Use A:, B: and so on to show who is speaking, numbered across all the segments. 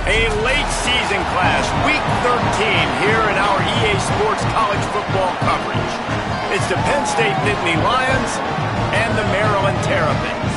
A: A late season clash, week 13 here in our EA Sports college football coverage. It's the Penn State Nittany Lions and the Maryland Terrapins.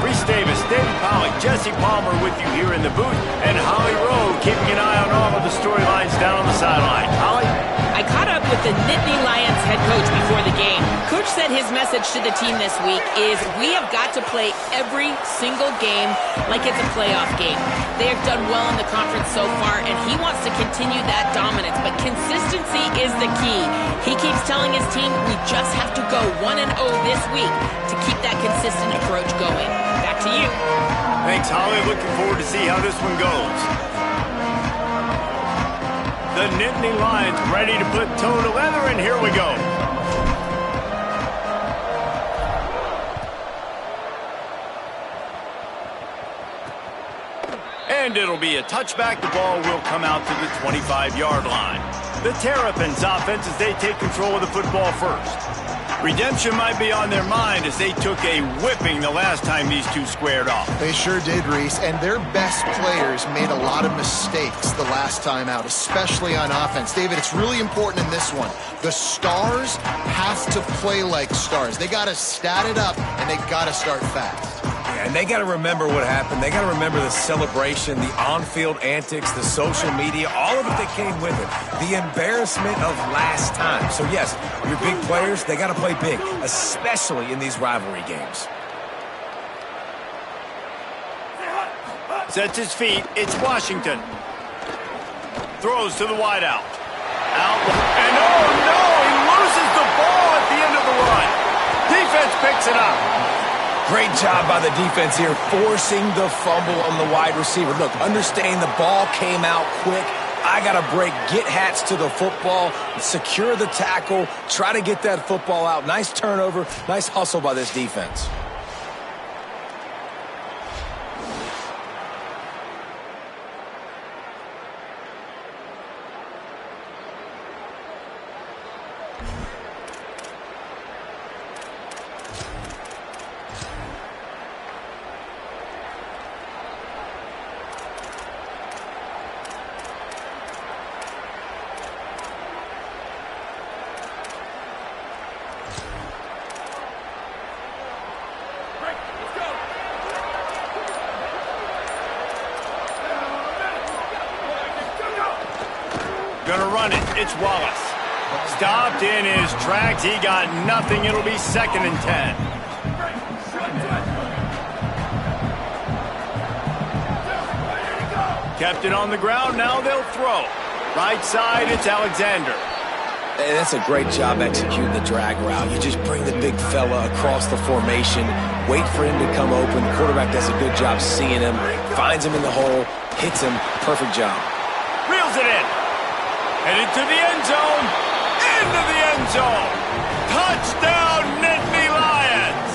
A: Reese Davis, David Pollack, Jesse Palmer with you here in the booth, and Holly Rowe keeping an eye on all of the storylines down on the sideline. Holly?
B: I caught up with the Nittany Lions head coach before the game. Coach said his message to the team this week is we have got to play every single game like it's a playoff game. They have done well in the conference so far, and he wants to continue that dominance, but consistency is the key. He keeps telling his team we just have to go 1-0 this week to keep that consistent approach going. Back to you.
A: Thanks, Holly. Looking forward to see how this one goes. The Nittany Lions ready to put toe to leather, and here we go. And it'll be a touchback. The ball will come out to the 25-yard line. The Terrapins offense as they take control of the football first. Redemption might be on their mind as they took a whipping the last time these two squared off.
C: They sure did, Reese, and their best players made a lot of mistakes the last time out, especially on offense. David, it's really important in this one. The stars have to play like stars. They got to stat it up, and they got to start fast.
D: And they got to remember what happened. They got to remember the celebration, the on-field antics, the social media, all of it that came with it. The embarrassment of last time. So, yes, your big players, they got to play big, especially in these rivalry games.
A: Sets his feet. It's Washington. Throws to the wideout. Out. And oh, no! He loses the ball at the end of the run. Defense picks it up.
D: Great job by the defense here, forcing the fumble on the wide receiver. Look, understanding the ball came out quick. I got to break, get hats to the football, secure the tackle, try to get that football out. Nice turnover, nice hustle by this defense.
A: Gonna run it. It's Wallace. Stopped in his tracks. He got nothing. It'll be 2nd and 10. Kept it on the ground. Now they'll throw. Right side, it's Alexander.
D: And that's a great job executing the drag route. You just bring the big fella across the formation, wait for him to come open. Quarterback does a good job seeing him, finds him in the hole, hits him. Perfect job.
A: Reels it in. Headed to the end zone. Into the end zone. Touchdown, Nittany Lions.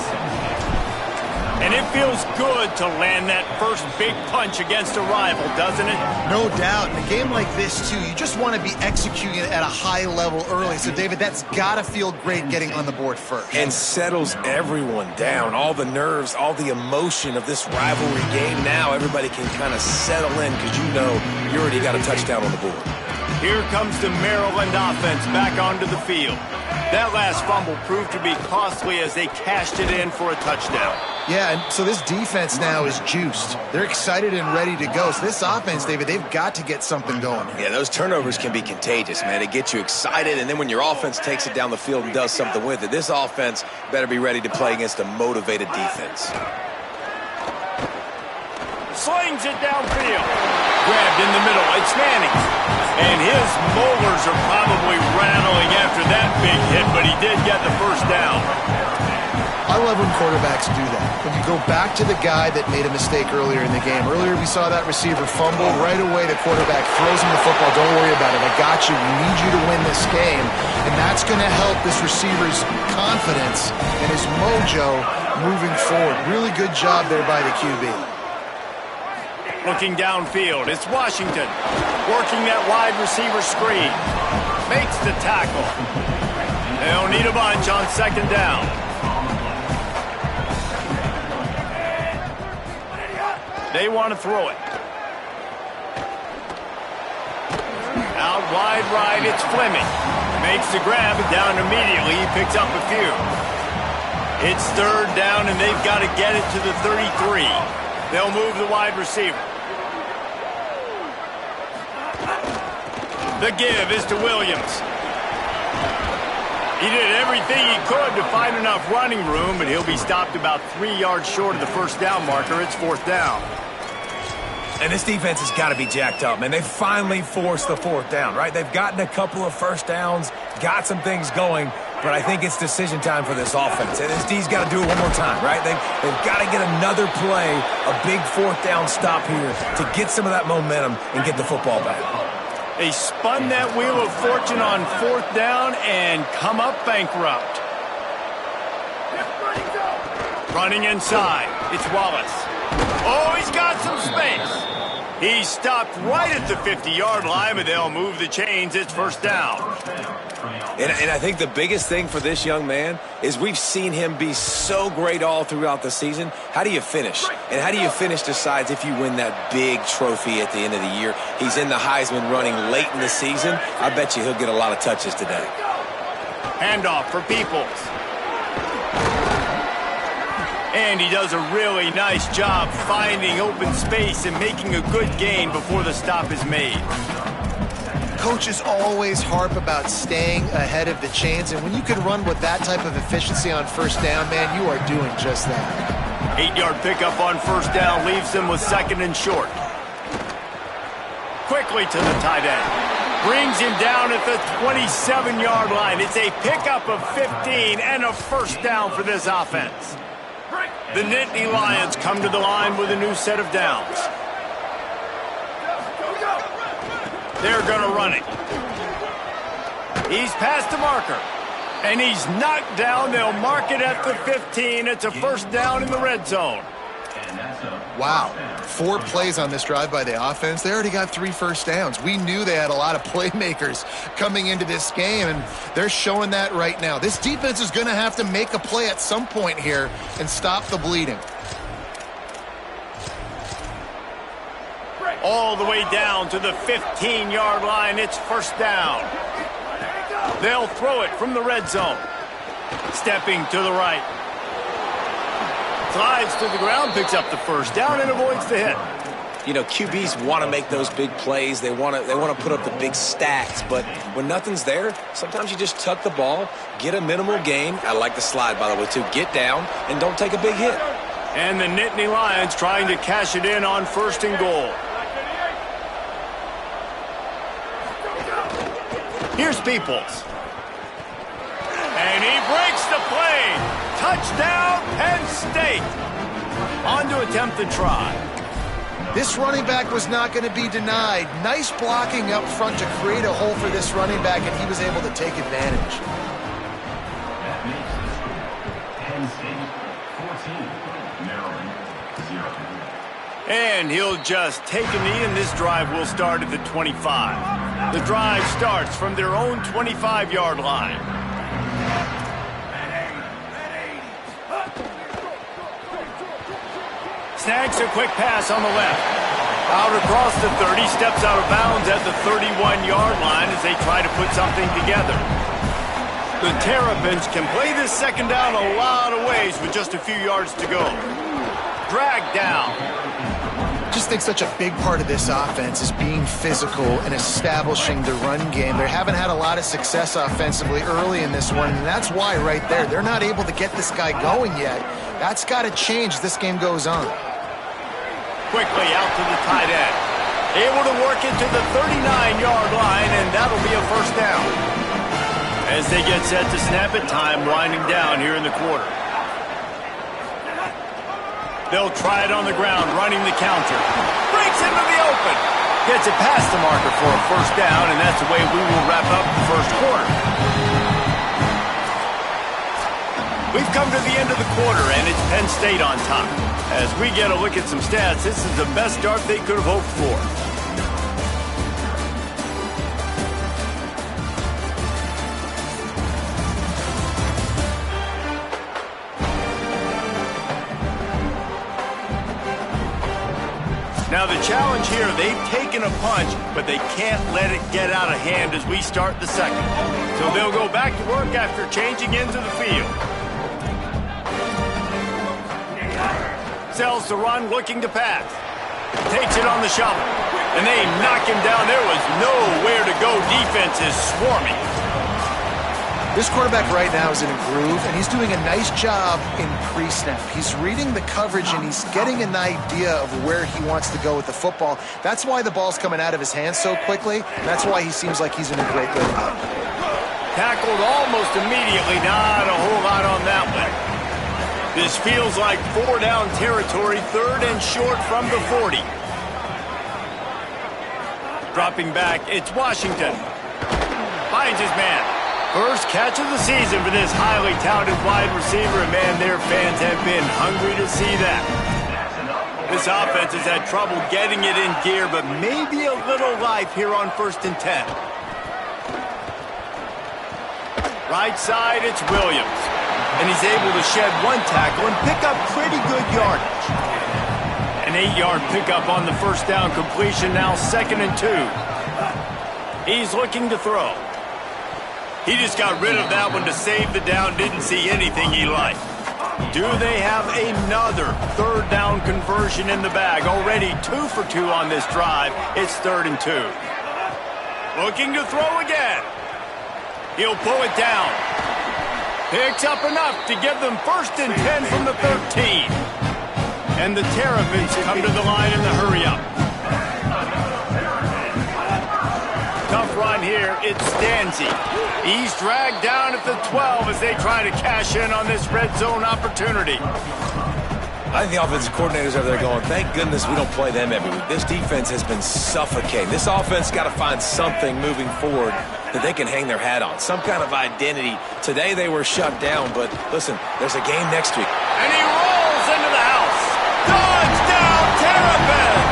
A: And it feels good to land that first big punch against a rival, doesn't it?
C: No doubt. In a game like this, too, you just want to be executing it at a high level early. So, David, that's got to feel great getting on the board first.
D: And settles everyone down. All the nerves, all the emotion of this rivalry game. Now everybody can kind of settle in because you know you already got a touchdown on the board.
A: Here comes the Maryland offense back onto the field. That last fumble proved to be costly as they cashed it in for a touchdown.
C: Yeah, and so this defense now is juiced. They're excited and ready to go. So this offense, David, they've got to get something going.
D: Yeah, those turnovers can be contagious, man. It gets you excited, and then when your offense takes it down the field and does something with it, this offense better be ready to play against a motivated defense.
A: Slings it downfield. Grabbed in the middle. It's Manning. And his molars are probably rattling after that big hit, but he did get the first down.
C: I love when quarterbacks do that. When you go back to the guy that made a mistake earlier in the game. Earlier we saw that receiver fumble. Right away the quarterback throws him the football. Don't worry about it. I got you. We need you to win this game. And that's going to help this receiver's confidence and his mojo moving forward. Really good job there by the QB.
A: Looking downfield, it's Washington. Working that wide receiver screen. Makes the tackle. They'll need a bunch on 2nd down. They want to throw it. out wide right, it's Fleming. Makes the grab and down immediately. He picks up a few. It's third down, and they've got to get it to the 33. They'll move the wide receiver. The give is to Williams. He did everything he could to find enough running room, but he'll be stopped about 3 yards short of the first down marker. It's fourth down.
D: And this defense has got to be jacked up, man. They finally forced the fourth down, right? They've gotten a couple of first downs, got some things going, but I think it's decision time for this offense. And this D's got to do it one more time, right? They've got to get another play, a big fourth down stop here to get some of that momentum and get the football back.
A: They spun that wheel of fortune on fourth down and come up bankrupt. Running inside, it's Wallace. Oh, he's got some space. He's stopped right at the 50-yard line, but they'll move the chains. It's first down.
D: And I think the biggest thing for this young man is we've seen him be so great all throughout the season. How do you finish? And how do you finish decides if you win that big trophy at the end of the year. He's in the Heisman running late in the season. I bet you he'll get a lot of touches today.
A: Handoff for Peoples. And he does a really nice job finding open space and making a good gain before the stop is made.
C: Coaches always harp about staying ahead of the chains, and when you can run with that type of efficiency on first down, man, you are doing just that.
A: 8-yard pickup on first down leaves them with second and short. Quickly to the tight end. Brings him down at the 27-yard line. It's a pickup of 15 and a first down for this offense. The Nittany Lions come to the line with a new set of downs. They're going to run it. He's past the marker. And he's knocked down. They'll mark it at the 15. It's a first down in the red zone.
C: Wow. 4 plays on this drive by the offense. They already got 3 first downs. We knew they had a lot of playmakers coming into this game, and they're showing that right now. This defense is going to have to make a play at some point here and stop the bleeding.
A: All the way down to the 15-yard line. It's first down. They'll throw it from the red zone. Stepping to the right. Slides to the ground, picks up the first down, and avoids the hit.
D: You know, QBs want to make those big plays. They want to put up the big stats. But when nothing's there, sometimes you just tuck the ball, get a minimal gain. I like the slide, by the way, too. Get down and don't take a big hit.
A: And the Nittany Lions trying to cash it in on first and goal. Here's Peoples. And he breaks the play. Touchdown, Penn State. On to attempt the try.
C: This running back was not going to be denied. Nice blocking up front to create a hole for this running back, and he was able to take advantage.
A: And he'll just take a knee, and this drive will start at the 25. The drive starts from their own 25-yard line. Snags a quick pass on the left. Out across the 30, steps out of bounds at the 31-yard line as they try to put something together. The Terrapins can play this second down a lot of ways with just a few yards to go. Dragged down.
C: Just think such a big part of this offense is being physical and establishing the run game. They haven't had a lot of success offensively early in this one, and that's why right there, they're not able to get this guy going yet. That's got to change as this game goes on.
A: Quickly out to the tight end. Able to work it to the 39-yard line, and that'll be a first down. As they get set to snap it, time winding down here in the quarter. They'll try it on the ground, running the counter. Breaks into the open. Gets it past the marker for a first down, and that's the way we will wrap up the first quarter. We've come to the end of the quarter, and it's Penn State on top. As we get a look at some stats, this is the best start they could have hoped for. Now the challenge here. They've taken a punch, but they can't let it get out of hand as we start the second. So they'll go back to work after changing into the field. Sells to run, looking to pass. Takes it on the shovel. And they knock him down. There was nowhere to go. Defense is swarming.
C: This quarterback right now is in a groove, and he's doing a nice job in pre-snap. He's reading the coverage, and he's getting an idea of where he wants to go with the football. That's why the ball's coming out of his hands so quickly, and that's why he seems like he's in a great way.
A: Tackled almost immediately. Not a whole lot on that one. This feels like 4-down territory, 3rd and short from the 40. Dropping back, it's Washington. Finds his man. First catch of the season for this highly touted wide receiver, and man, their fans have been hungry to see that. This offense has had trouble getting it in gear, but maybe a little life here on 1st and 10. Right side, it's Williams. And he's able to shed one tackle and pick up pretty good yardage. An 8-yard pickup on the first down completion, now 2nd and 2. He's looking to throw. He just got rid of that one to save the down, didn't see anything he liked. Do they have another 3rd down conversion in the bag? Already 2 for 2 on this drive. It's 3rd and 2. Looking to throw again. He'll pull it down. Picks up enough to give them 1st and 10 from the 13. And the Terrapins come to the line in the hurry-up. Tough run here, it's Stanzi. He's dragged down at the 12 as they try to cash in on this red zone opportunity.
D: I think the offensive coordinators over there going, thank goodness we don't play them every week. This defense has been suffocating. This offense got to find something moving forward that they can hang their hat on, some kind of identity. Today they were shut down, but listen, there's a game next week.
A: And he rolls into the house. Touchdown, Terrapins!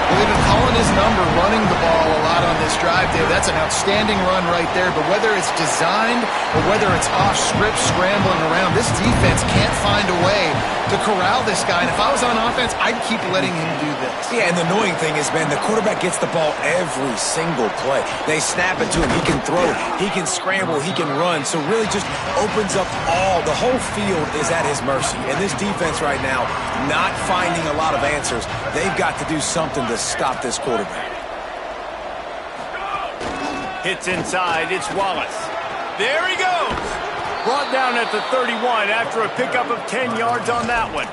C: Well, they've been calling his number, running the ball a lot on this drive, Dave. That's an outstanding run right there, but whether it's designed or whether it's off script, scrambling around, this defense can't find a way to corral this guy. And if I was on offense, I'd keep letting him do this.
D: Yeah, and the annoying thing is, man, the quarterback gets the ball every single play. They snap it to him. He can throw, he can scramble, he can run. So really just opens up the whole field is at his mercy. And this defense right now, not finding a lot of answers. They've got to do something to stop this quarterback.
A: Hits inside, it's Wallace. There he goes! Brought down at the 31 after a pickup of 10 yards on that one.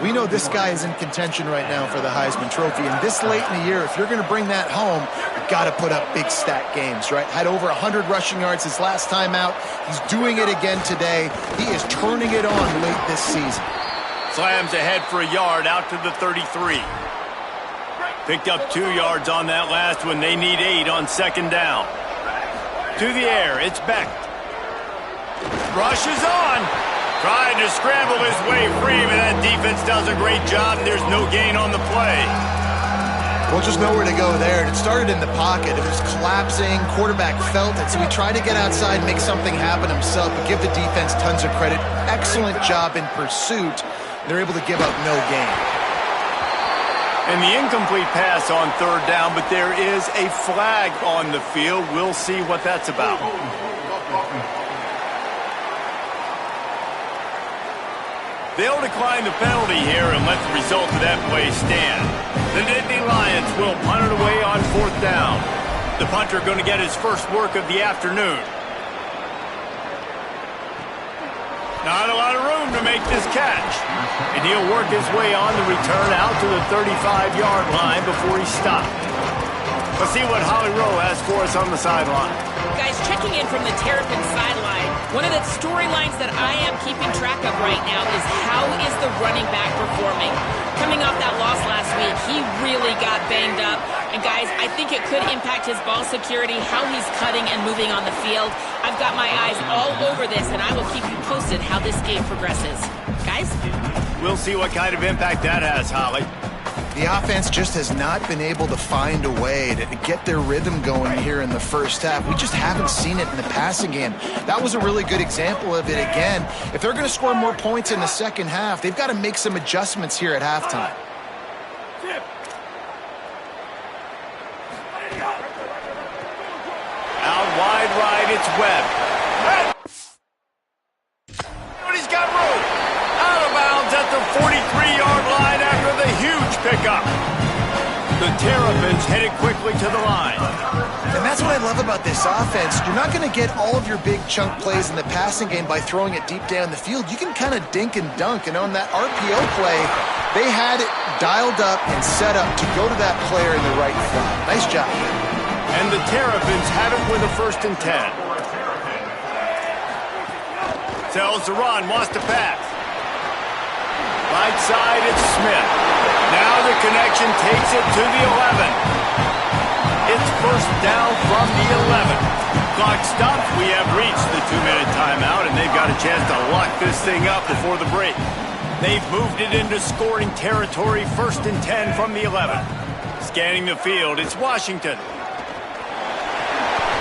C: We know this guy is in contention right now for the Heisman Trophy, and this late in the year, if you're going to bring that home, you've got to put up big stat games, right? Had over 100 rushing yards his last time out. He's doing it again today. He is turning it on late this season.
A: Slams ahead for a yard out to the 33. Picked up 2 yards on that last one. They need 8 on 2nd down. To the air, it's Beck. Rushes on. Trying to scramble his way free, but that defense does a great job. There's no gain on the play.
C: Well, just nowhere to go there. It started in the pocket. It was collapsing. Quarterback felt it, so he tried to get outside and make something happen himself, but give the defense tons of credit. Excellent job in pursuit. They're able to give up no gain.
A: And the incomplete pass on 3rd down, but there is a flag on the field. We'll see what that's about. They'll decline the penalty here and let the result of that play stand. The Nittany Lions will punt it away on 4th down. The punter going to get his first work of the afternoon. Not a lot of room to make this catch. And he'll work his way on the return out to the 35-yard line before he stopped. Let's see what Holly Rowe has for us on the sideline.
B: Guys, checking in from the Terrapin sideline, one of the storylines that I am keeping track of right now is how is the running back performing? Coming off that loss last week, he really got banged up. And guys, I think it could impact his ball security, how he's cutting and moving on the field. I've got my eyes all over this, and I will keep you posted how this game progresses. Guys?
A: We'll see what kind of impact that has, Holly.
C: The offense just has not been able to find a way to get their rhythm going here in the first half. We just haven't seen it in the passing game. That was a really good example of it again. If they're going to score more points in the second half, they've got to make some adjustments here at halftime.
A: Out wide right, it's Webb. But he's got room. Out of bounds at the 43-yard line after the huge pickup. The Terrapins headed quickly to the line.
C: And that's what I love about this offense. You're not going to get all of your big chunk plays in the passing game by throwing it deep down the field. You can kind of dink and dunk. And on that RPO play, they had it dialed up and set up to go to that player in the right spot. Nice job.
A: And the Terrapins have it with a 1st and 10. Tells to run, wants to pass. Right side, it's Smith. Now the connection takes it to the 11. It's 1st down from the 11. Clock stops. We have reached the 2-minute timeout, and they've got a chance to lock this thing up before the break. They've moved it into scoring territory, 1st and 10 from the 11. Scanning the field, it's Washington.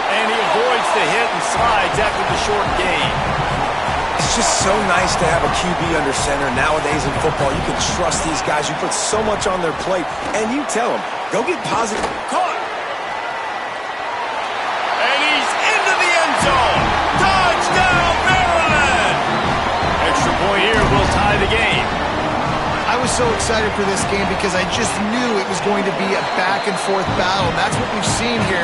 A: And he avoids the hit and slides after the short gain.
D: It's just so nice to have a QB under center. Nowadays in football, you can trust these guys. You put so much on their plate, and you tell them, go get positive.
A: Caught. And he's into the end zone. Touchdown, Maryland! Extra point here will tie the game.
C: I was so excited for this game because I just knew it was going to be a back-and-forth battle, and that's what we've seen here.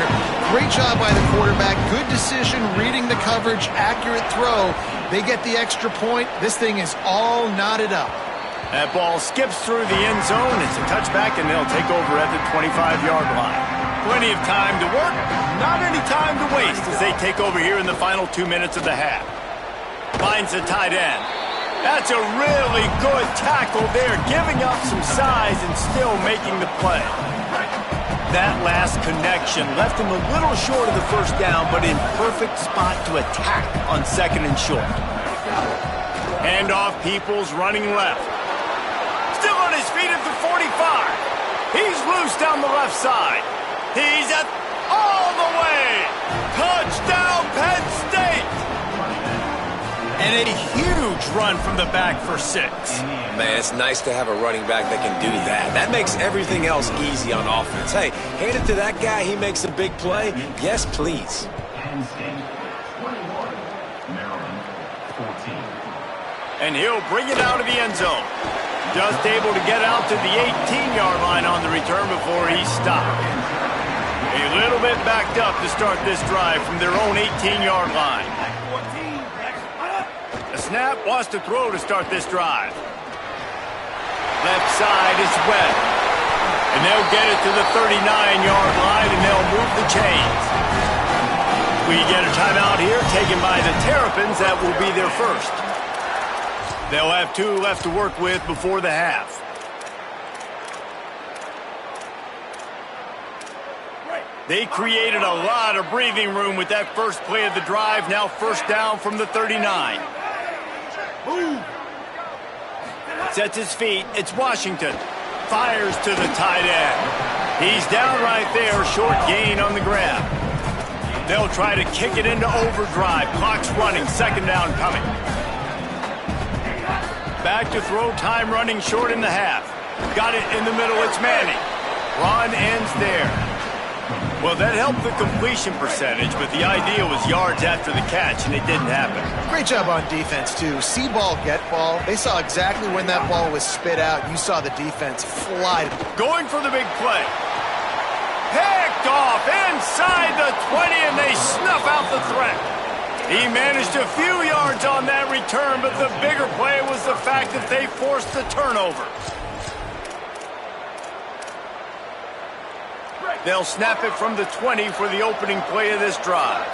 C: Great job by the quarterback. Good decision, reading the coverage, accurate throw. They get the extra point. This thing is all knotted up.
A: That ball skips through the end zone. It's a touchback, and they'll take over at the 25-yard line. Plenty of time to work, not any time to waste as they take over here in the final 2 minutes of the half. Finds the tight end. That's a really good tackle there, giving up some size and still making the play. That last connection left him a little short of the 1st down, but in perfect spot to attack on 2nd and short. Handoff, Peoples running left. Still on his feet at the 45. He's loose down the left side. He's at all the way. Touchdown, Penn State. And a huge run from the back for 6.
D: Man, it's nice to have a running back that can do that. That makes everything else easy on offense. Hey, hand it to that guy. He makes a big play. Yes, please.
A: And he'll bring it out of the end zone. Just able to get out to the 18-yard line on the return before he stopped. A little bit backed up to start this drive from their own 18-yard line. The snap wants to throw to start this drive. Left side is Webb. And they'll get it to the 39-yard line, and they'll move the chains. We get a timeout here taken by the Terrapins. That will be their 1st. They'll have 2 left to work with before the half. They created a lot of breathing room with that first play of the drive. Now 1st down from the 39. Sets his feet. It's Washington. Fires to the tight end. He's down right there. Short gain on the grab. They'll try to kick it into overdrive. Clock's running. 2nd down coming. Back to throw. Time running short in the half. Got it in the middle. It's Manning. Run ends there. Well, that helped the completion percentage, but the idea was yards after the catch, and it didn't happen.
C: Great job on defense, too. See ball, get ball. They saw exactly when that ball was spit out. You saw the defense fly.
A: Going for the big play. Picked off inside the 20, and they snuff out the threat. He managed a few yards on that return, but the bigger play was the fact that they forced the turnover. They'll snap it from the 20 for the opening play of this drive.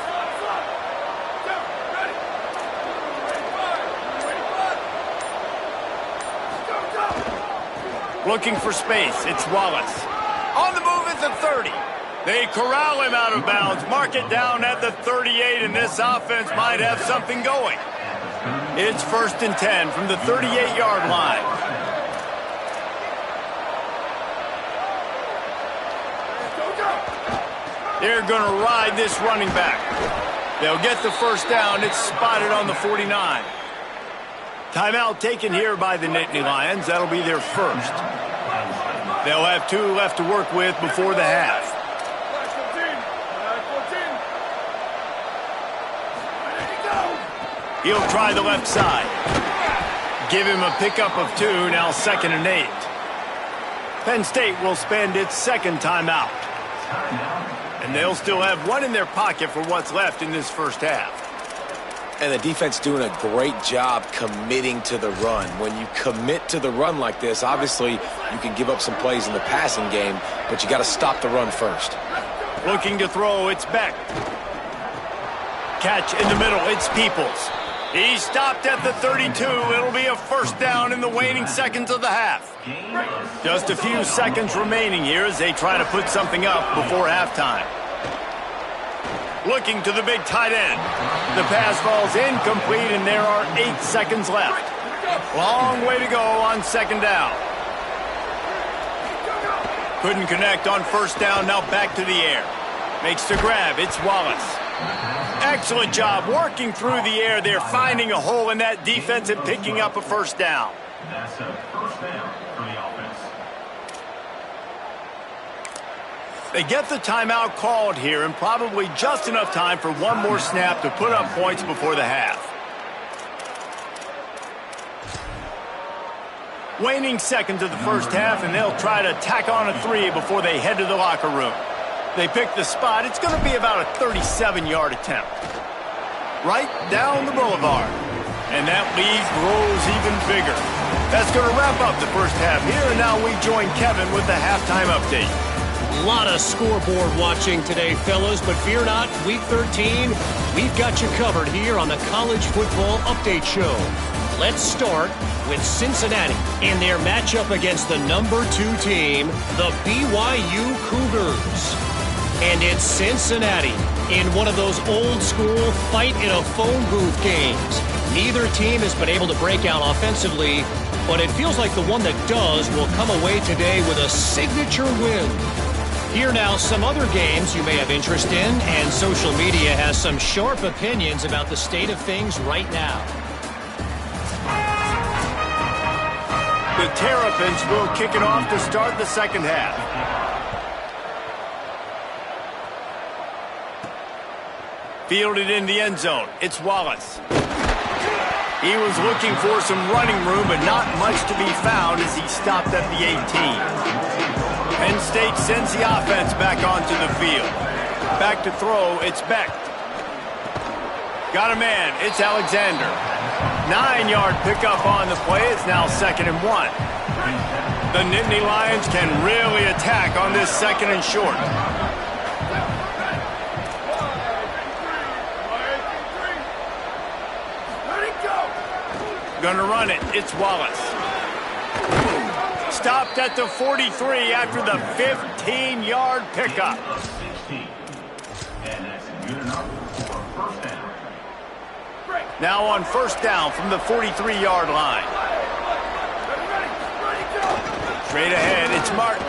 A: Looking for space, it's Wallace. On the move at the 30. They corral him out of bounds, mark it down at the 38, and this offense might have something going. It's 1st and 10 from the 38-yard line. They're going to ride this running back. They'll get the first down. It's spotted on the 49. Timeout taken here by the Nittany Lions. That'll be their first. They'll have 2 left to work with before the half. He'll try the left side. Give him a pickup of 2, now 2nd and 8. Penn State will spend its second timeout. And they'll still have 1 in their pocket for what's left in this first half.
D: And the defense doing a great job committing to the run. When you commit to the run like this, obviously you can give up some plays in the passing game, but you got to stop the run first.
A: Looking to throw, it's Beck. Catch in the middle, it's Peoples. He stopped at the 32. It'll be a first down in the waning seconds of the half. Just a few seconds remaining here as they try to put something up before halftime. Looking to the big tight end. The pass falls incomplete, and there are 8 seconds left. Long way to go on 2nd down. Couldn't connect on first down, now back to the air. Makes the grab, it's Wallace. Excellent job working through the air. They're finding a hole in that defense and picking up a first down.
E: That's a first down for the offense.
A: They get the timeout called here, and probably just enough time for 1 more snap to put up points before the half. Waning seconds of the first half, and they'll try to tack on a 3 before they head to the locker room. They pick the spot. It's going to be about a 37-yard attempt. Right down the boulevard. And that lead grows even bigger. That's going to wrap up the first half here, and now we join Kevin with the halftime update.
F: A lot of scoreboard watching today, fellas, but fear not, Week 13, we've got you covered here on the College Football Update Show. Let's start with Cincinnati in their matchup against the number 2 team, the BYU Cougars. And it's Cincinnati in one of those old-school fight-in-a-phone booth games. Neither team has been able to break out offensively, but it feels like the one that does will come away today with a signature win. Here now some other games you may have interest in, and social media has some sharp opinions about the state of things right now.
A: The Terrapins will kick it off to start the second half. Fielded in the end zone. It's Wallace. He was looking for some running room, but not much to be found as he stopped at the 18. Penn State sends the offense back onto the field. Back to throw, it's Beck. Got a man, it's Alexander. 9-yard pickup on the play. It's now 2nd and 1. The Nittany Lions can really attack on this 2nd and short. Gonna run it. It's Wallace. Stopped at the 43 after the 15-yard pickup.
E: And that's good enough for first down.
A: Now on first down from the 43-yard line. Straight ahead, it's Martin.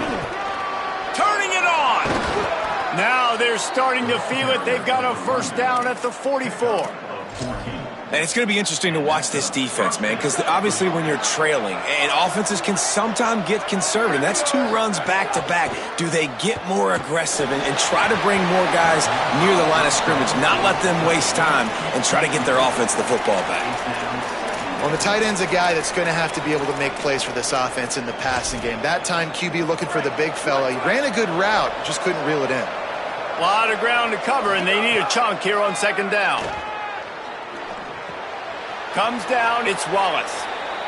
A: Turning it on. Now they're starting to feel it. They've got a first down at the 44.
D: And it's going to be interesting to watch this defense, man, because obviously when you're trailing, and offenses can sometimes get conservative. That's 2 runs back-to-back. Do they get more aggressive and try to bring more guys near the line of scrimmage, not let them waste time, and try to get their offense the football back?
C: Well, the tight end's a guy that's going to have to be able to make plays for this offense in the passing game. That time, QB looking for the big fella. He ran a good route, just couldn't reel it in.
A: A lot of ground to cover, and they need a chunk here on 2nd down. Comes down, it's Wallace.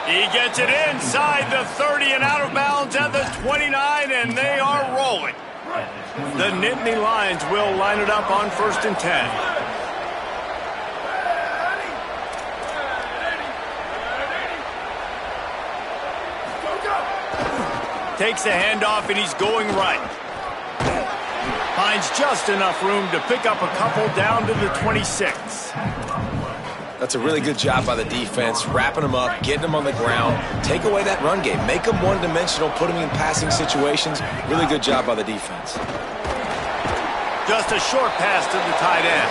A: He gets it inside the 30 and out of bounds at the 29, and they are rolling. The Nittany Lions will line it up on 1st and 10. Takes the handoff, and he's going right. Finds just enough room to pick up a couple down to the 26.
D: That's a really good job by the defense, wrapping them up, getting them on the ground, take away that run game, make them one-dimensional, put them in passing situations. Really good job by the defense.
A: Just a short pass to the tight end.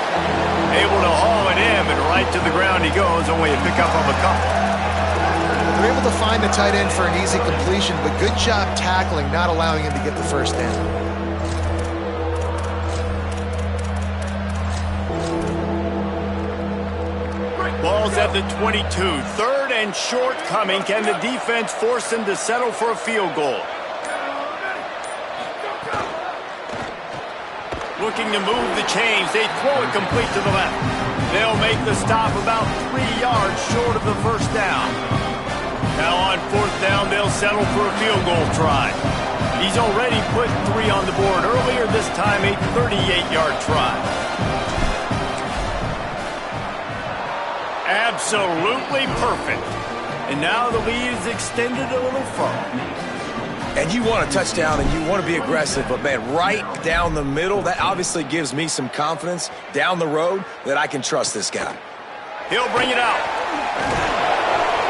A: Able to haul it in, and right to the ground he goes, only a pickup of a couple.
C: They're able to find the tight end for an easy completion, but good job tackling, not allowing him to get the first down.
A: Ball's at the 22. Third and short coming. Can the defense force them to settle for a field goal? Looking to move the chains. They throw it complete to the left. They'll make the stop about 3 yards short of the first down. Now on fourth down, they'll settle for a field goal try. He's already put 3 on the board earlier, this time a 38-yard try. Absolutely perfect. And now the lead is extended a little further.
D: And you want a touchdown and you want to be aggressive, but man, right down the middle, that obviously gives me some confidence down the road that I can trust this guy.
A: He'll bring it out.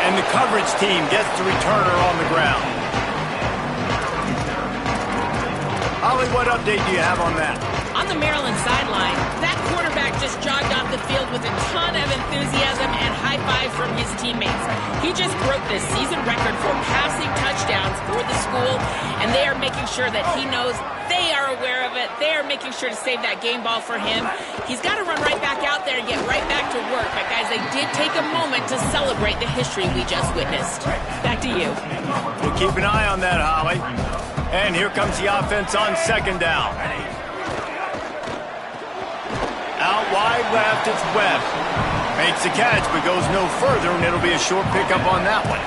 A: And the coverage team gets the returner on the ground. Holly, what update do you have on that?
B: On the Maryland sideline, that quarterback just jogged off the field with a ton of enthusiasm and high fives from his teammates. He just broke the season record for passing touchdowns for the school, and they are making sure that he knows they are aware of it. They are making sure to save that game ball for him. He's got to run right back out there and get right back to work. But guys, they did take a moment to celebrate the history we just witnessed. Back to you.
A: We'll keep an eye on that, Holly. And here comes the offense on second down. Out wide left, it's Webb. Makes the catch, but goes no further, and it'll be a short pickup on that one.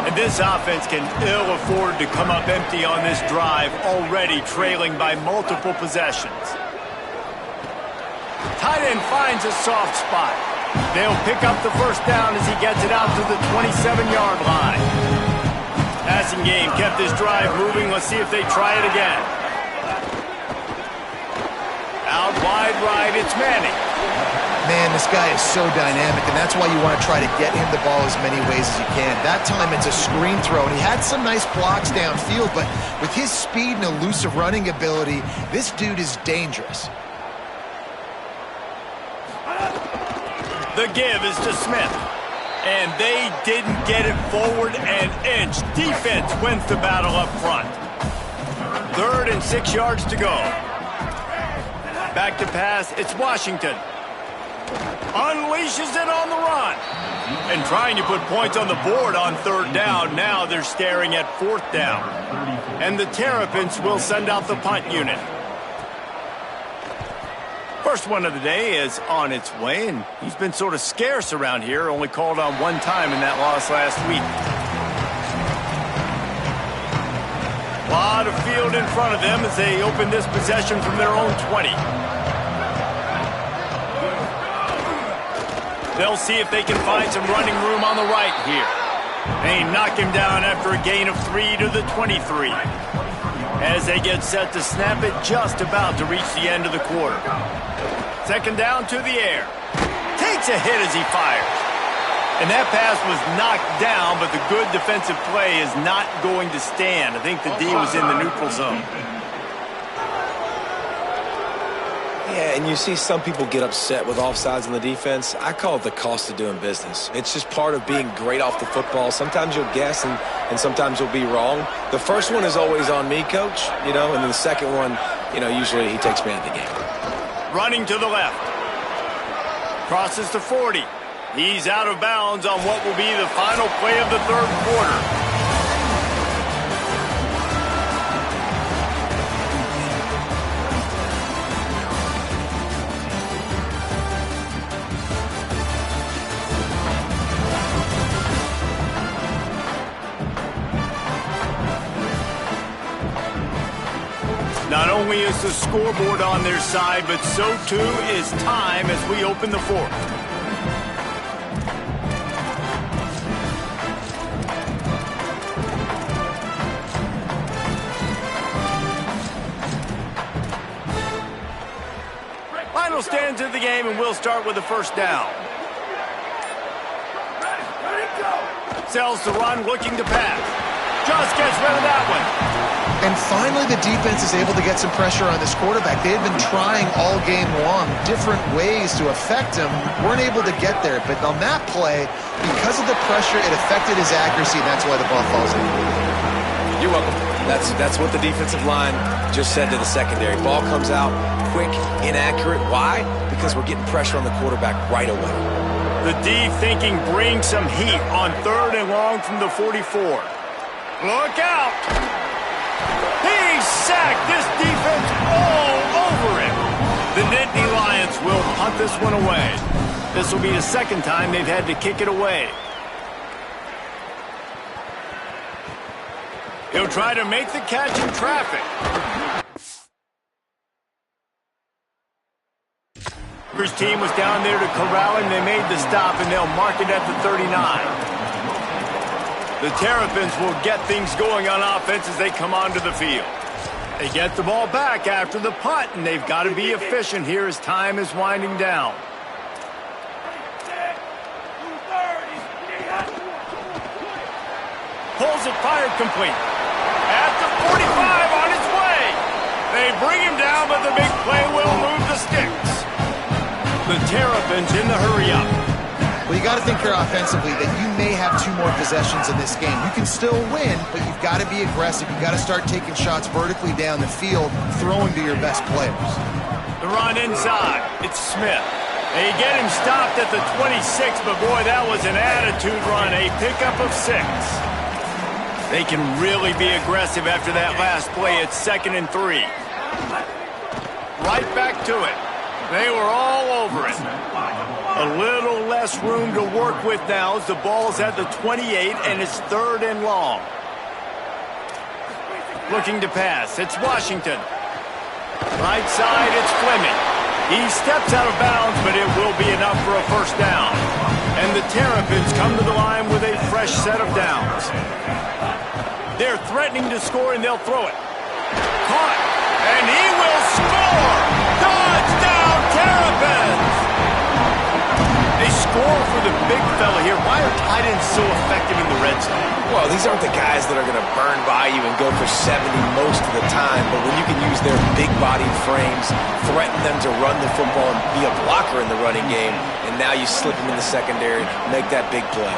A: And this offense can ill afford to come up empty on this drive, already trailing by multiple possessions. Tight end finds a soft spot. They'll pick up the first down as he gets it out to the 27-yard line. Passing game kept this drive moving. Let's see if they try it again. Out wide right, it's Manning.
C: Man, this guy is so dynamic, and that's why you want to try to get him the ball as many ways as you can. That time it's a screen throw, and he had some nice blocks downfield, but with his speed and elusive running ability, this dude is dangerous.
A: The give is to Smith. And they didn't get it forward an inch. Defense wins the battle up front. 3rd and 6 yards to go. Back to pass, it's Washington. Unleashes it on the run. And trying to put points on the board on 3rd down. Now they're staring at 4th down. And the Terrapins will send out the punt unit. First one of the day is on its way, and he's been sort of scarce around here, only called on 1 time in that loss last week. A lot of field in front of them as they open this possession from their own 20. They'll see if they can find some running room on the right here. They knock him down after a gain of 3 to the 23. As they get set to snap it, just about to reach the end of the quarter. Second down to the air. Takes a hit as he fires. And that pass was knocked down, but the good defensive play is not going to stand. I think the D was in the neutral zone.
D: Yeah, and you see some people get upset with offsides on the defense. I call it the cost of doing business. It's just part of being great off the football. Sometimes you'll guess and sometimes you'll be wrong. The first one is always on me, Coach, and then the second one, usually he takes me out of the game.
A: Running to the left. Crosses to 40. He's out of bounds on what will be the final play of the 3rd quarter. Not only is the scoreboard on their side, but so too is time as we open the 4th. Final stands of the game, and we'll start with the first down. Sells the run, looking to pass. Just gets rid of that one.
C: And finally, the defense is able to get some pressure on this quarterback. They had been trying all game long different ways to affect him. Weren't able to get there. But on that play, because of the pressure, it affected his accuracy, and that's why the ball falls in.
D: You're welcome. That's what the defensive line just said to the secondary. Ball comes out quick, inaccurate. Why? Because we're getting pressure on the quarterback right away.
A: The D thinking bring some heat on 3rd and long from the 44. Look out! He's sacked. This defense all over him. The Nittany Lions will punt this one away. This will be the second time they've had to kick it away. He'll try to make the catch in traffic. His team was down there to corral him. They made the stop, and they'll mark it at the 39. The Terrapins will get things going on offense as they come onto the field. They get the ball back after the punt, and they've got to be efficient here as time is winding down. Pulls it, fired complete. At the 45 on his way. They bring him down, but the big play will move the sticks. The Terrapins in the hurry-up.
C: Well, you got to think here offensively that you may have 2 more possessions in this game. You can still win, but you've got to be aggressive. You've got to start taking shots vertically down the field, throwing to your best players.
A: The run inside. It's Smith. They get him stopped at the 26, but boy, that was an attitude run. A pickup of 6. They can really be aggressive after that last play. It's 2nd and 3. Right back to it. They were all over it. A little less room to work with now as the ball's at the 28 and it's 3rd and long. Looking to pass. It's Washington. Right side, it's Fleming. He steps out of bounds, but it will be enough for a first down. And the Terrapins come to the line with a fresh set of downs. They're threatening to score, and they'll throw it. Caught. And he will score! Touchdown, Terrapins! They score for the big fella here. Why are tight ends so effective in the red zone?
D: Well, these aren't the guys that are going to burn by you and go for 70 most of the time, but when you can use their big-bodied frames, threaten them to run the football and be a blocker in the running game, and now you slip them in the secondary, make that big play.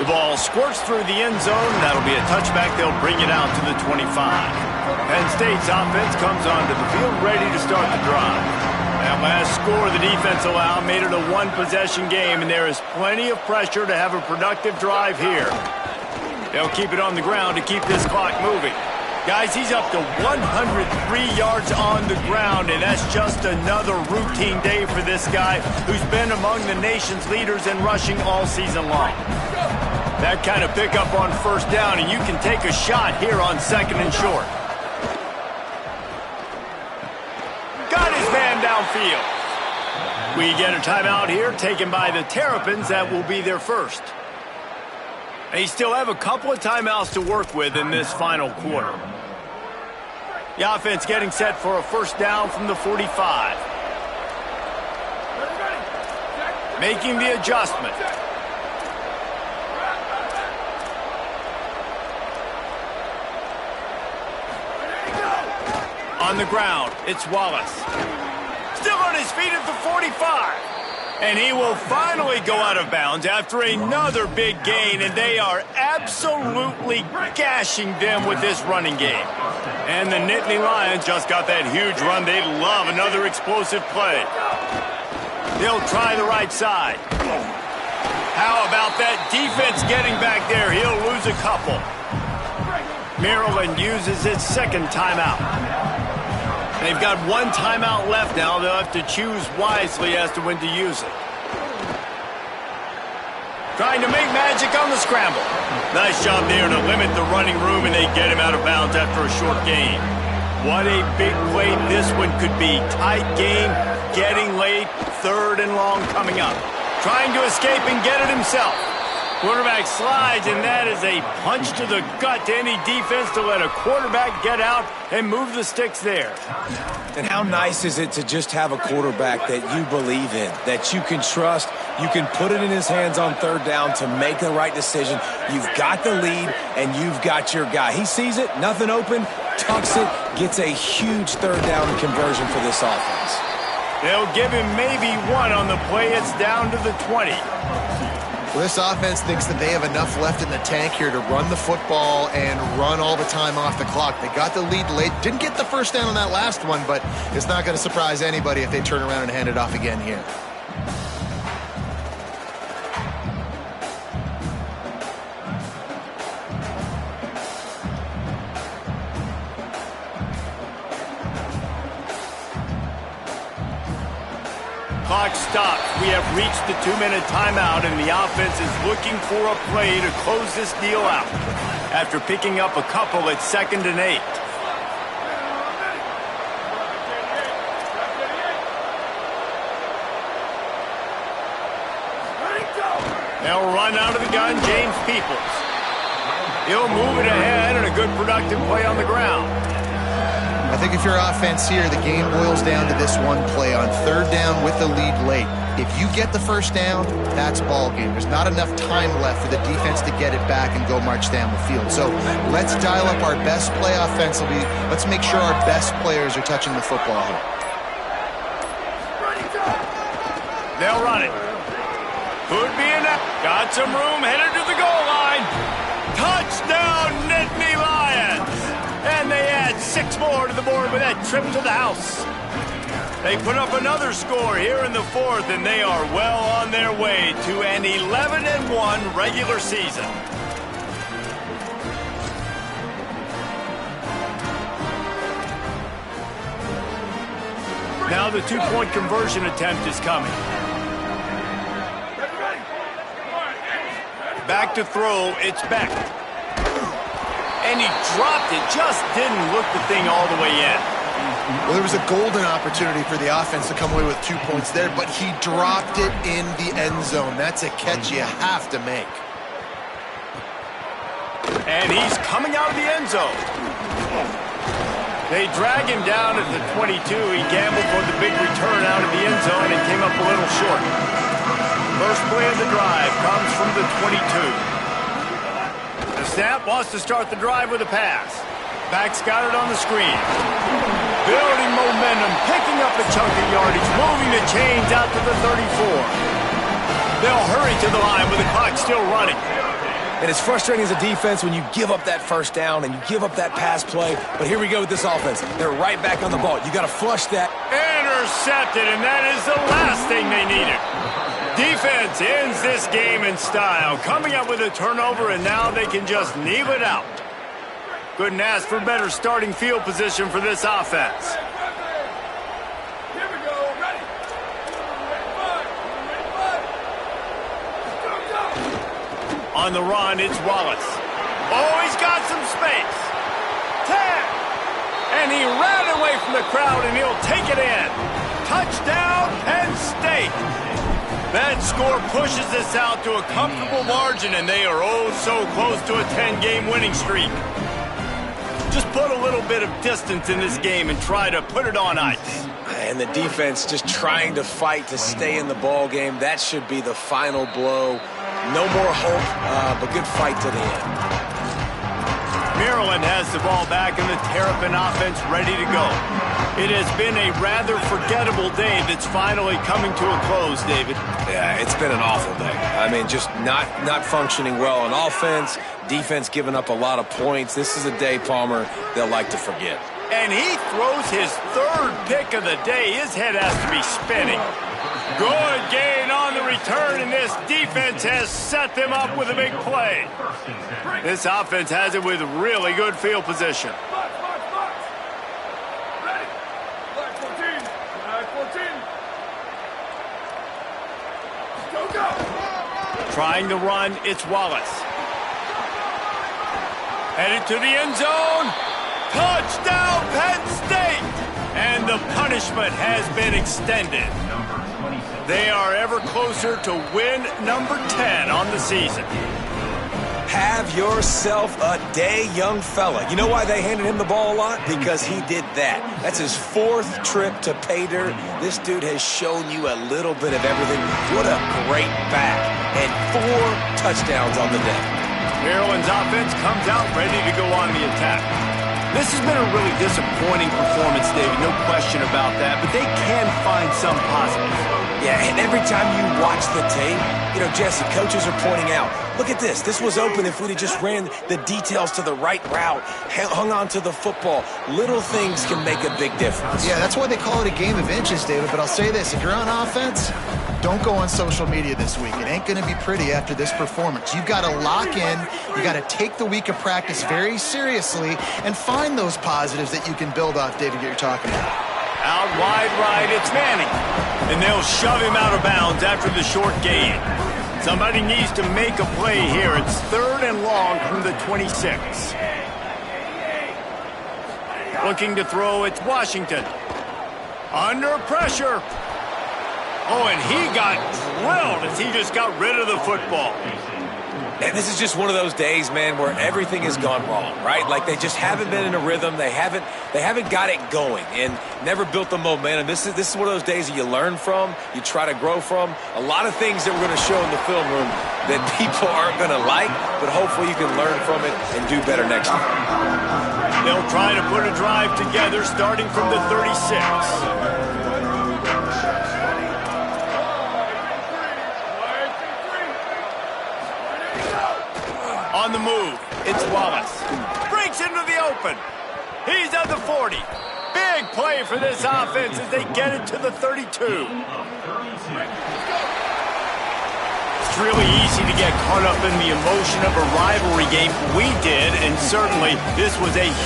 A: The ball squirts through the end zone. That'll be a touchback. They'll bring it out to the 25. Penn State's offense comes onto the field ready to start the drive. That last score the defense allowed made it a 1-possession game, and there is plenty of pressure to have a productive drive here. They'll keep it on the ground to keep this clock moving. Guys, he's up to 103 yards on the ground, and that's just another routine day for this guy who's been among the nation's leaders in rushing all season long. That kind of pickup on first down, and you can take a shot here on 2nd and short. Got his man downfield. We get a timeout here taken by the Terrapins. That will be their first. They still have a couple of timeouts to work with in this final quarter. The offense getting set for a first down from the 45. Making the adjustment. On the ground, it's Wallace. Still on his feet at the 45. And he will finally go out of bounds after another big gain, and they are absolutely gashing them with this running game. And the Nittany Lions just got that huge run. They love another explosive play. They'll try the right side. How about that defense getting back there? He'll lose a couple. Maryland uses its 2nd timeout. They've got 1 timeout left now. They'll have to choose wisely as to when to use it. Trying to make magic on the scramble. Nice job there to limit the running room, and they get him out of bounds after a short gain. What a big play this one could be. Tight game, getting late, 3rd and long coming up. Trying to escape and get it himself. Quarterback slides, and that is a punch to the gut to any defense to let a quarterback get out and move the sticks there.
D: And how nice is it to just have a quarterback that you believe in, that you can trust, you can put it in his hands on 3rd down to make the right decision. You've got the lead, and you've got your guy. He sees it, nothing open, tucks it, gets a huge third down conversion for this offense.
A: They'll give him maybe one on the play. It's down to the 20.
C: Well, this offense thinks that they have enough left in the tank here to run the football and run all the time off the clock. They got the lead late. Didn't get the first down on that last one, but it's not going to surprise anybody if they turn around and hand it off again here.
A: Clock stops. We have reached the 2-minute timeout, and the offense is looking for a play to close this deal out. After picking up a couple, it's 2nd and 8. They'll run out of the gun, James Peoples. He'll move it ahead, and a good productive play on the ground.
C: I think if you're offense here, the game boils down to this one play on 3rd down with the lead late. If you get the first down, that's ball game. There's not enough time left for the defense to get it back and go march down the field. So let's dial up our best play offensively. Let's make sure our best players are touching the football here.
A: They'll run it. Could be enough. Got some room, headed to the goal line. Touchdown, Nittany Lions! And they add 6 more to the board with that trip to the house. They put up another score here in the 4th, and they are well on their way to an 11-1 regular season. Now the 2-point conversion attempt is coming. Back to throw, it's Beck. And he dropped it, just didn't look the thing all the way in.
C: Well, there was a golden opportunity for the offense to come away with 2 points there, but he dropped it in the end zone. That's a catch you have to make.
A: And he's coming out of the end zone. They drag him down at the 22. He gambled for the big return out of the end zone and came up a little short. First play of the drive comes from the 22. The snap wants to start the drive with a pass. Back's got it on the screen. Building momentum, picking up a chunk of yardage, moving the chains out to the 34. They'll hurry to the line with the clock still running.
D: And it's frustrating as a defense when you give up that first down and you give up that pass play. But here we go with this offense. They're right back on the ball. You got to flush that.
A: Intercepted, and that is the last thing they needed. Defense ends this game in style, coming up with a turnover, and now they can just kneel it out. Couldn't ask for better starting field position for this offense.
G: Here we go. Ready.
A: On the run, it's Wallace. Oh, he's got some space. 10. And he ran away from the crowd, and he'll take it in. Touchdown, Penn State. That score pushes us out to a comfortable margin, and they are oh so close to a 10-game winning streak. Just put a little bit of distance in this game and try to put it on ice.
D: And the defense just trying to fight to stay in the ball game. That should be the final blow. No more hope, but good fight to the end.
A: Maryland has the ball back and the Terrapin offense ready to go. It has been a rather forgettable day that's finally coming to a close, David.
D: Yeah, it's been an awful day. I mean, just not functioning well on offense, defense giving up a lot of points. This is a day, Palmer, they'll like to forget.
A: And he throws his 3rd pick of the day. His head has to be spinning. Good gain on the return, and this defense has set them up with a big play. This offense has it with really good field position.
G: Ready. Flag 14. Flag 14. Go, go.
A: Trying to run, it's Wallace. Headed to the end zone. Touchdown, Penn State! And the punishment has been extended. They are ever closer to win number 10 on the season.
D: Have yourself a day, young fella. You know why they handed him the ball a lot? Because he did that. That's his 4th trip to pay dirt. This dude has shown you a little bit of everything. What a great back. And 4 touchdowns on the day.
A: Maryland's offense comes out ready to go on the attack. This has been a really disappointing performance, David, no question about that, but they can find some positives.
D: Yeah, and every time you watch the tape, Jesse, coaches are pointing out, look at this. This was open if we'd have just ran the details to the right route, hung on to the football. Little things can make a big difference.
C: Yeah, that's why they call it a game of inches, David. But I'll say this, if you're on offense, don't go on social media this week. It ain't going to be pretty after this performance. You've got to lock in. You got to take the week of practice very seriously and find those positives that you can build off, David, that you're talking about.
A: Out wide right, it's Manning. And they'll shove him out of bounds after the short gain. Somebody needs to make a play here. It's 3rd and long from the 26. Looking to throw, it's Washington. Under pressure. Oh, and he got drilled as he just got rid of the football.
D: And this is just one of those days, man, where everything has gone wrong, right? Like they just haven't been in a rhythm. They haven't got it going and never built the momentum. This is one of those days that you learn from, you try to grow from. A lot of things that we're going to show in the film room that people aren't going to like, but hopefully you can learn from it and do better next time.
A: They'll try to put a drive together starting from the 36. On the move, it's Wallace. Breaks into the open. He's at the 40. Big play for this offense as they get it to the 32. It's really easy to get caught up in the emotion of a rivalry game. We did, and certainly this was a huge